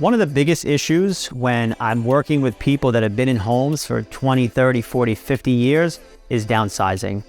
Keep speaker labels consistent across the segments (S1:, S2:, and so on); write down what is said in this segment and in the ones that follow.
S1: One of the biggest issues when I'm working with people that have been in homes for 20, 30, 40, 50 years is downsizing.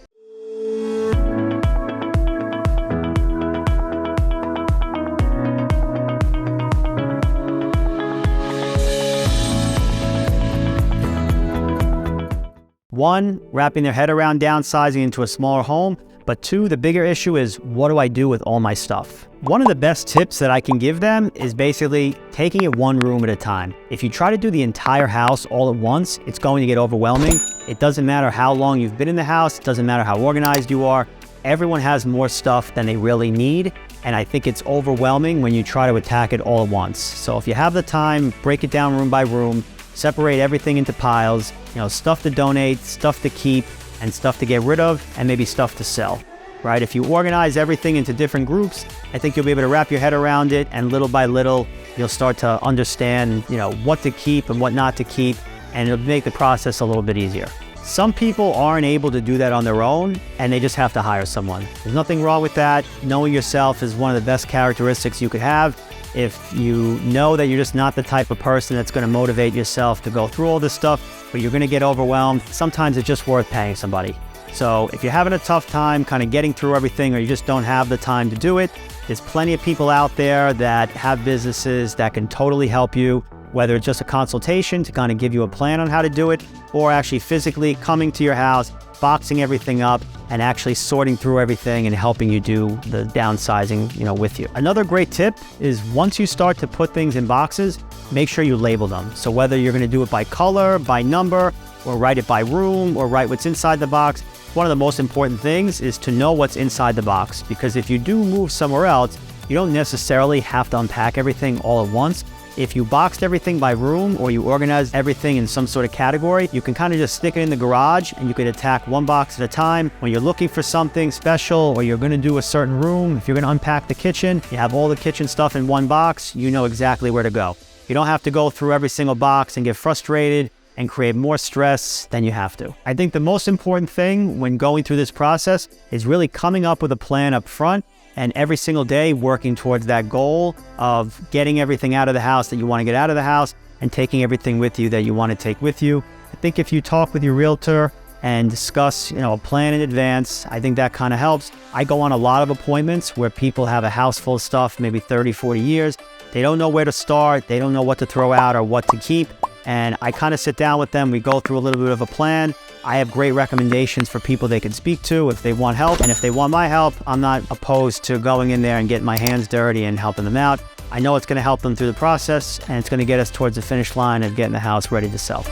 S1: One, wrapping their head around downsizing into a smaller home. But two, the bigger issue is, what do I do with all my stuff? One of the best tips that I can give them is basically taking it one room at a time. If you try to do the entire house all at once, it's going to get overwhelming. It doesn't matter how long you've been in the house. It doesn't matter how organized you are. Everyone has more stuff than they really need. And I think it's overwhelming when you try to attack it all at once. So if you have the time, break it down room by room, separate everything into piles, stuff to donate, stuff to keep, and stuff to get rid of, and maybe stuff to sell, right? If you organize everything into different groups, I think you'll be able to wrap your head around it, and little by little, you'll start to understand, what to keep and what not to keep, and it'll make the process a little bit easier. Some people aren't able to do that on their own, and they just have to hire someone. There's nothing wrong with that. Knowing yourself is one of the best characteristics you could have. If you know that you're just not the type of person that's going to motivate yourself to go through all this stuff, but you're going to get overwhelmed, sometimes it's just worth paying somebody. So if you're having a tough time kind of getting through everything, or you just don't have the time to do it, there's plenty of people out there that have businesses that can totally help you, whether it's just a consultation to kind of give you a plan on how to do it, or actually physically coming to your house, boxing everything up, and actually sorting through everything and helping you do the downsizing, with you. Another great tip is, once you start to put things in boxes, make sure you label them. So whether you're going to do it by color, by number, or write it by room, or write what's inside the box, one of the most important things is to know what's inside the box. Because if you do move somewhere else, you don't necessarily have to unpack everything all at once. If you boxed everything by room, or you organized everything in some sort of category, you can kind of just stick it in the garage, and you could attack one box at a time. When you're looking for something special, or you're going to do a certain room, if you're going to unpack the kitchen, you have all the kitchen stuff in one box, you know exactly where to go. You don't have to go through every single box and get frustrated and create more stress than you have to. I think the most important thing when going through this process is really coming up with a plan up front, and every single day working towards that goal of getting everything out of the house that you want to get out of the house, and taking everything with you that you want to take with you. I think if you talk with your realtor and discuss, a plan in advance, I think that kind of helps. I go on a lot of appointments where people have a house full of stuff, maybe 30, 40 years. They don't know where to start. They don't know what to throw out or what to keep. And I kind of sit down with them. We go through a little bit of a plan. I have great recommendations for people they can speak to if they want help. And if they want my help, I'm not opposed to going in there and getting my hands dirty and helping them out. I know it's going to help them through the process, and it's going to get us towards the finish line of getting the house ready to sell.